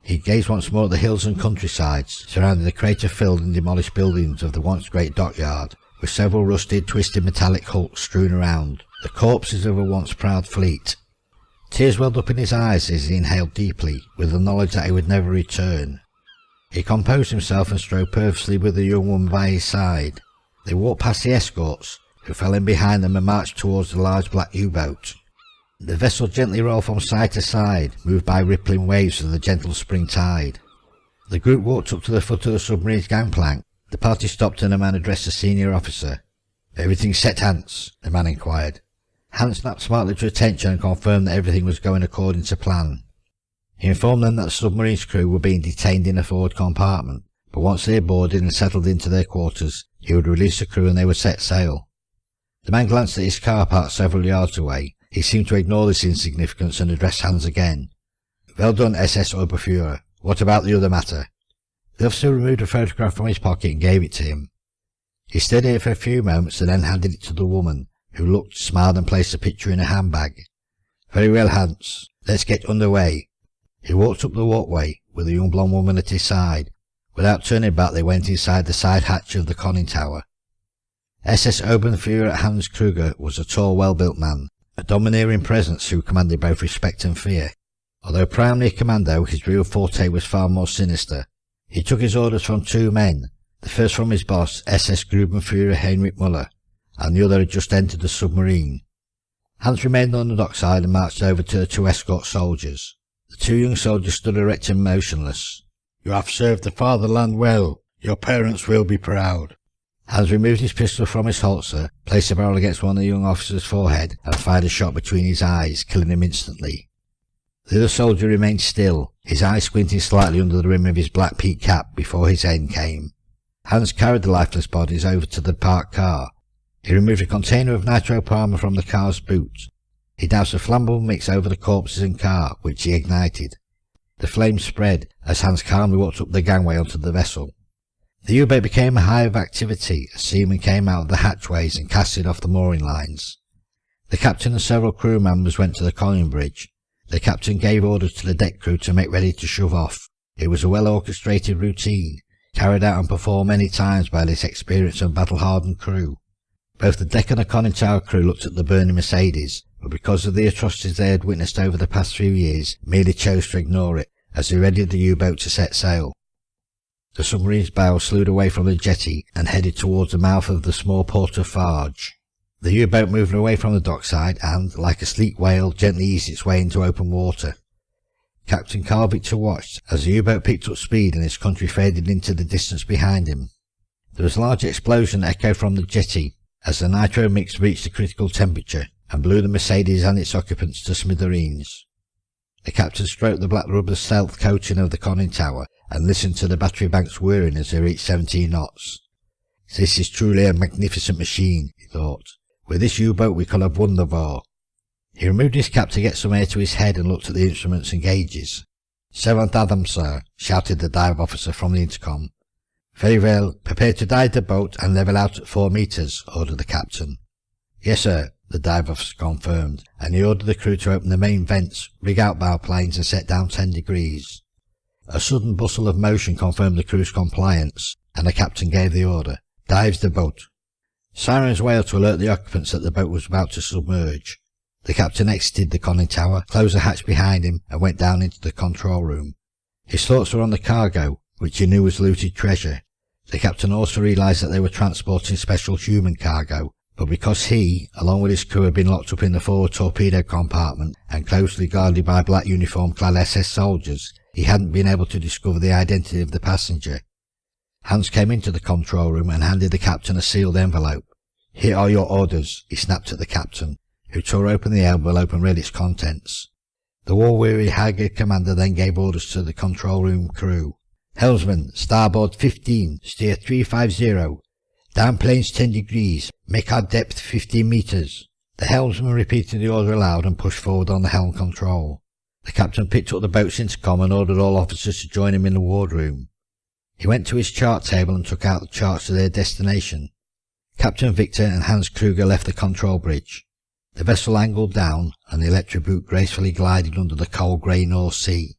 He gazed once more at the hills and countrysides surrounding the crater-filled and demolished buildings of the once great dockyard, with several rusted, twisted metallic hulks strewn around, the corpses of a once proud fleet. Tears welled up in his eyes as he inhaled deeply, with the knowledge that he would never return. He composed himself and strode purposely with the young woman by his side. They walked past the escorts, who fell in behind them and marched towards the large black U-boat. The vessel gently rolled from side to side, moved by rippling waves of the gentle spring tide. The group walked up to the foot of the submarine's gangplank. The party stopped and a man addressed a senior officer. "Everything set, Hans?" the man inquired. Hans snapped smartly to attention and confirmed that everything was going according to plan. He informed them that the submarine's crew were being detained in a forward compartment, but once they had boarded and settled into their quarters, he would release the crew and they would set sail. The man glanced at his car parked several yards away. He seemed to ignore this insignificance and addressed Hans again. "Well done, SS Oberfuhrer. What about the other matter?" The officer removed a photograph from his pocket and gave it to him. He studied it for a few moments and then handed it to the woman, who looked, smiled and placed the picture in a handbag. "Very well, Hans. Let's get under way." He walked up the walkway, with the young blonde woman at his side. Without turning back they went inside the side hatch of the conning tower. SS Oberfuhrer Hans Kruger was a tall, well-built man, a domineering presence who commanded both respect and fear. Although primarily a commando, his real forte was far more sinister. He took his orders from two men, the first from his boss, SS Grubenführer Heinrich Müller, and the other had just entered the submarine. Hans remained on the dockside and marched over to the two escort soldiers. The two young soldiers stood erect and motionless. "You have served the fatherland well. Your parents will be proud." Hans removed his pistol from his holster, placed the barrel against one of the young officer's forehead, and fired a shot between his eyes, killing him instantly. The other soldier remained still, his eyes squinting slightly under the rim of his black peaked cap before his end came. Hans carried the lifeless bodies over to the parked car. He removed a container of nitropalmer from the car's boot. He doused a flammable mix over the corpses and car, which he ignited. The flames spread as Hans calmly walked up the gangway onto the vessel. The U-boat became a hive of activity as seamen came out of the hatchways and casted off the mooring lines. The captain and several crew members went to the conning bridge. The captain gave orders to the deck crew to make ready to shove off. It was a well-orchestrated routine, carried out and performed many times by this experienced and battle-hardened crew. Both the deck and the conning tower crew looked at the burning Mercedes, but because of the atrocities they had witnessed over the past few years, merely chose to ignore it as they readied the U-boat to set sail. The submarine's bow slewed away from the jetty and headed towards the mouth of the small port of Farge. The U-boat moved away from the dockside and, like a sleek whale, gently eased its way into open water. Captain Carl Victor watched as the U-boat picked up speed and his country faded into the distance behind him. There was a large explosion that echoed from the jetty as the nitro mix reached the critical temperature and blew the Mercedes and its occupants to smithereens. The captain stroked the black rubber stealth coating of the conning tower and listened to the battery banks whirring as they reached 17 knots. "This is truly a magnificent machine," he thought. "With this U-boat we could have won the war." He removed his cap to get some air to his head and looked at the instruments and gauges. "7th Adam, sir," shouted the dive officer from the intercom. "Very well. Prepare to dive the boat and level out at 4 meters, ordered the captain. "Yes, sir," the dive officer confirmed, and he ordered the crew to open the main vents, rig out bow planes and set down 10 degrees. A sudden bustle of motion confirmed the crew's compliance, and the captain gave the order, "Dive the boat." Sirens wailed to alert the occupants that the boat was about to submerge. The captain exited the conning tower, closed the hatch behind him, and went down into the control room. His thoughts were on the cargo, which he knew was looted treasure. The captain also realised that they were transporting special human cargo, but because he, along with his crew, had been locked up in the forward torpedo compartment and closely guarded by black uniform-clad SS soldiers, he hadn't been able to discover the identity of the passenger. Hans came into the control room and handed the captain a sealed envelope. "Here are your orders," he snapped at the captain, who tore open the envelope and read its contents. The war-weary, haggard commander then gave orders to the control room crew. "Helmsman, starboard 15, steer 350, down planes 10 degrees, make our depth 15 meters. The helmsman repeated the order aloud and pushed forward on the helm control. The captain picked up the boat's intercom and ordered all officers to join him in the wardroom. He went to his chart table and took out the charts to their destination. Captain Victor and Hans Kruger left the control bridge. The vessel angled down, and the electric boot gracefully glided under the cold grey North Sea.